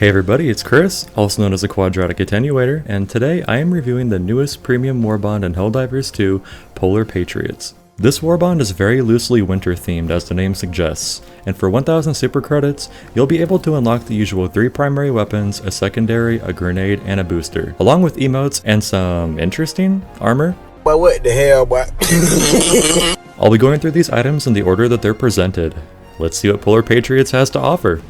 Hey everybody, it's Chris, also known as a Quadratic Attenuator, and today I am reviewing the newest premium Warbond in Helldivers 2, Polar Patriots. This Warbond is very loosely winter themed as the name suggests, and for 1000 super credits, you'll be able to unlock the usual 3 primary weapons, a secondary, a grenade, and a booster, along with emotes and some interesting armor. But what the hell, boy? I'll be going through these items in the order that they're presented. Let's see what Polar Patriots has to offer.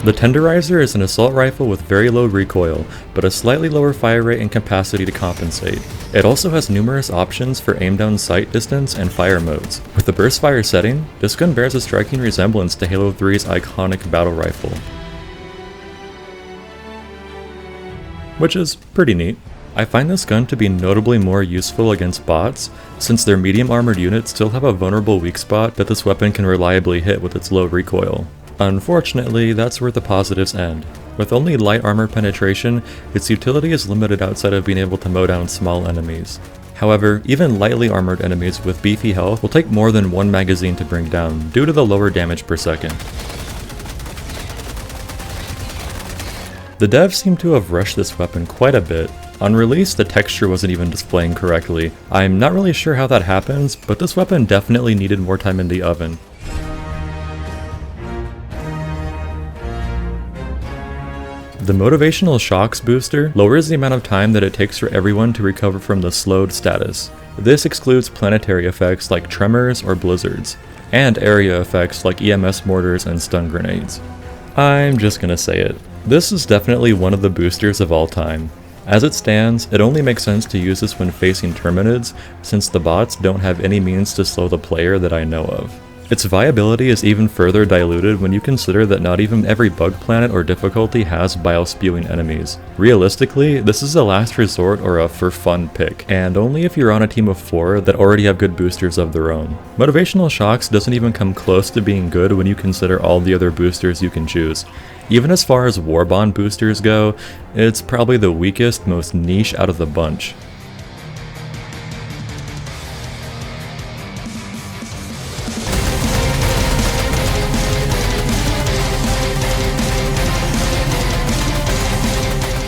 The Tenderizer is an assault rifle with very low recoil, but a slightly lower fire rate and capacity to compensate. It also has numerous options for aim down sight distance and fire modes. With the burst fire setting, this gun bears a striking resemblance to Halo 3's iconic battle rifle, which is pretty neat. I find this gun to be notably more useful against bots, since their medium armored units still have a vulnerable weak spot that this weapon can reliably hit with its low recoil. Unfortunately, that's where the positives end. With only light armor penetration, its utility is limited outside of being able to mow down small enemies. However, even lightly armored enemies with beefy health will take more than one magazine to bring down, due to the lower damage per second. The devs seem to have rushed this weapon quite a bit. On release, the texture wasn't even displaying correctly. I'm not really sure how that happens, but this weapon definitely needed more time in the oven. The Motivational Shocks booster lowers the amount of time that it takes for everyone to recover from the slowed status. This excludes planetary effects like tremors or blizzards, and area effects like EMS mortars and stun grenades. I'm just gonna say it. This is definitely one of the boosters of all time. As it stands, it only makes sense to use this when facing Terminids, since the bots don't have any means to slow the player that I know of. Its viability is even further diluted when you consider that not even every bug planet or difficulty has bile-spewing enemies. Realistically, this is a last resort or a for fun pick, and only if you're on a team of 4 that already have good boosters of their own. Motivational Shocks doesn't even come close to being good when you consider all the other boosters you can choose. Even as far as Warbond boosters go, it's probably the weakest, most niche out of the bunch.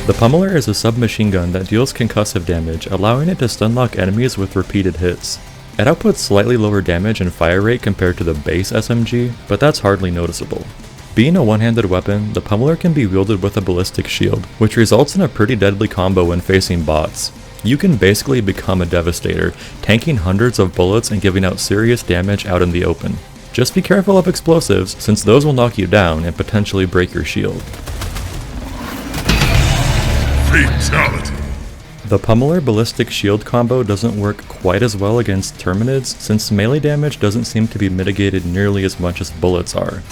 The Pummeler is a submachine gun that deals concussive damage, allowing it to stunlock enemies with repeated hits. It outputs slightly lower damage and fire rate compared to the base SMG, but that's hardly noticeable. Being a one-handed weapon, the Pummeler can be wielded with a ballistic shield, which results in a pretty deadly combo when facing bots. You can basically become a devastator, tanking hundreds of bullets and giving out serious damage out in the open. Just be careful of explosives, since those will knock you down and potentially break your shield. Fatality. The Pummeler ballistic shield combo doesn't work quite as well against Terminids, since melee damage doesn't seem to be mitigated nearly as much as bullets are.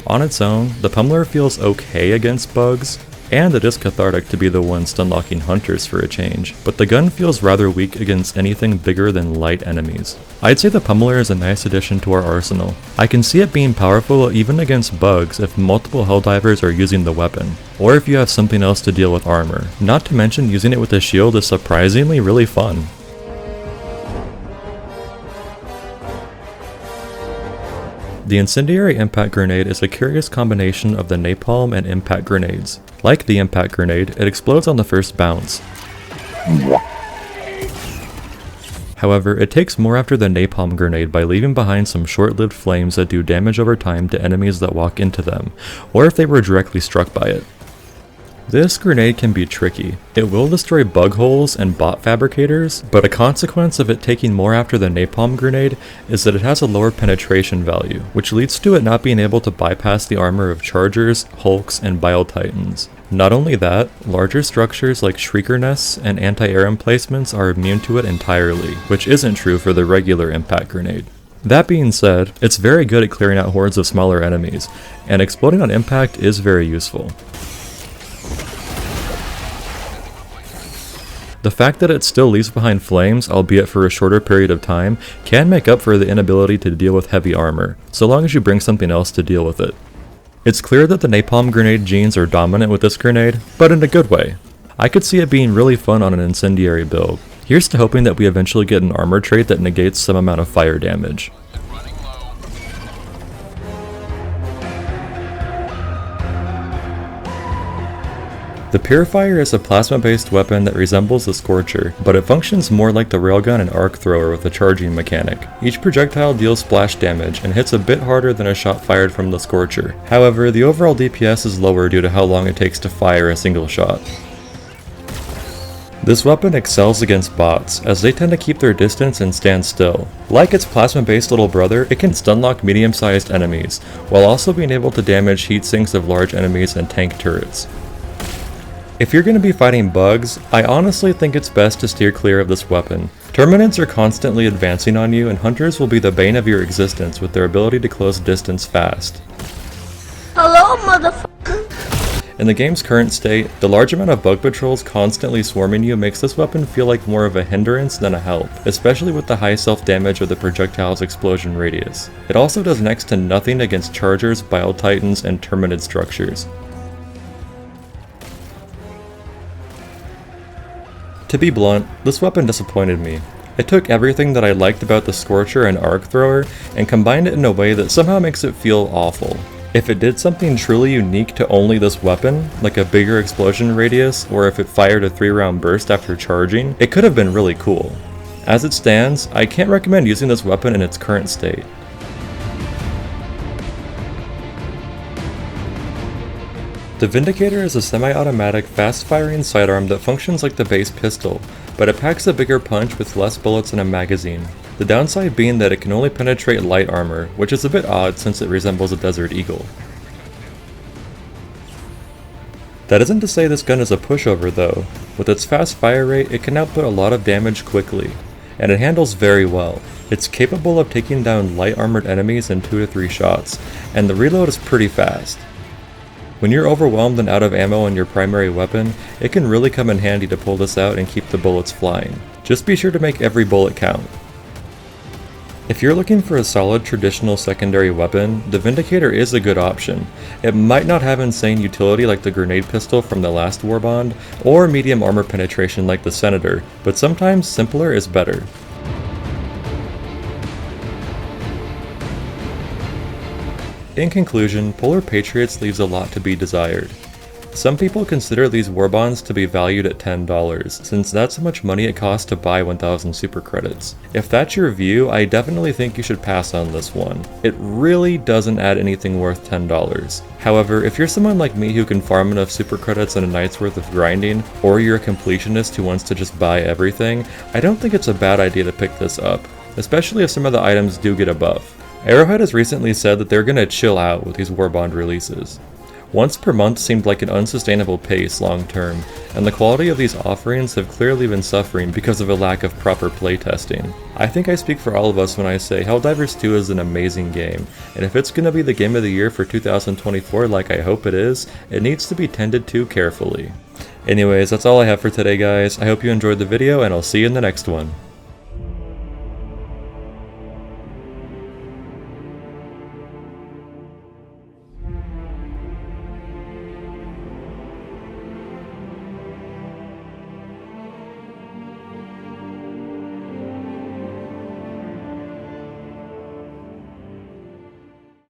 On its own, the Pummeler feels okay against bugs, and it is cathartic to be the one stunlocking hunters for a change, but the gun feels rather weak against anything bigger than light enemies. I'd say the Pummeler is a nice addition to our arsenal. I can see it being powerful even against bugs if multiple Helldivers are using the weapon, or if you have something else to deal with armor. Not to mention using it with a shield is surprisingly really fun. The Incendiary impact grenade is a curious combination of the napalm and impact grenades. Like the impact grenade, it explodes on the first bounce. However, it takes more after the napalm grenade by leaving behind some short-lived flames that do damage over time to enemies that walk into them, or if they were directly struck by it. This grenade can be tricky. It will destroy bug holes and bot fabricators, but a consequence of it taking more after the napalm grenade is that it has a lower penetration value, which leads to it not being able to bypass the armor of chargers, hulks, and bile titans. Not only that, larger structures like shrieker nests and anti-air emplacements are immune to it entirely, which isn't true for the regular impact grenade. That being said, it's very good at clearing out hordes of smaller enemies, and exploding on impact is very useful. The fact that it still leaves behind flames, albeit for a shorter period of time, can make up for the inability to deal with heavy armor, so long as you bring something else to deal with it. It's clear that the napalm grenade genes are dominant with this grenade, but in a good way. I could see it being really fun on an incendiary build. Here's to hoping that we eventually get an armor trait that negates some amount of fire damage. The Purifier is a plasma-based weapon that resembles the Scorcher, but it functions more like the railgun and arc thrower with a charging mechanic. Each projectile deals splash damage and hits a bit harder than a shot fired from the Scorcher. However, the overall DPS is lower due to how long it takes to fire a single shot. This weapon excels against bots, as they tend to keep their distance and stand still. Like its plasma-based little brother, it can stunlock medium-sized enemies, while also being able to damage heat sinks of large enemies and tank turrets. If you're going to be fighting bugs, I honestly think it's best to steer clear of this weapon. Terminids are constantly advancing on you, and hunters will be the bane of your existence with their ability to close distance fast. Hello, motherfucker! In the game's current state, the large amount of bug patrols constantly swarming you makes this weapon feel like more of a hindrance than a help, especially with the high self-damage of the projectile's explosion radius. It also does next to nothing against chargers, bile titans, and terminid structures. To be blunt, this weapon disappointed me. It took everything that I liked about the Scorcher and Arc Thrower and combined it in a way that somehow makes it feel awful. If it did something truly unique to only this weapon, like a bigger explosion radius, or if it fired a 3-round burst after charging, it could have been really cool. As it stands, I can't recommend using this weapon in its current state. The Vindicator is a semi-automatic, fast-firing sidearm that functions like the base pistol, but it packs a bigger punch with less bullets in a magazine. The downside being that it can only penetrate light armor, which is a bit odd since it resembles a Desert Eagle. That isn't to say this gun is a pushover though. With its fast fire rate, it can output a lot of damage quickly, and it handles very well. It's capable of taking down light armored enemies in 2 to 3 shots, and the reload is pretty fast. When you're overwhelmed and out of ammo on your primary weapon, it can really come in handy to pull this out and keep the bullets flying. Just be sure to make every bullet count. If you're looking for a solid traditional secondary weapon, the Vindicator is a good option. It might not have insane utility like the grenade pistol from the last Warbond, or medium armor penetration like the Senator, but sometimes simpler is better. In conclusion, Polar Patriots leaves a lot to be desired. Some people consider these Warbonds to be valued at $10, since that's how much money it costs to buy 1000 super credits. If that's your view, I definitely think you should pass on this one. It really doesn't add anything worth $10. However, if you're someone like me who can farm enough super credits in a night's worth of grinding, or you're a completionist who wants to just buy everything, I don't think it's a bad idea to pick this up, especially if some of the items do get a buff. Arrowhead has recently said that they're gonna chill out with these Warbond releases. Once per month seemed like an unsustainable pace long term, and the quality of these offerings have clearly been suffering because of a lack of proper playtesting. I think I speak for all of us when I say Helldivers 2 is an amazing game, and if it's gonna be the game of the year for 2024 like I hope it is, it needs to be tended to carefully. Anyways, that's all I have for today guys. I hope you enjoyed the video and I'll see you in the next one.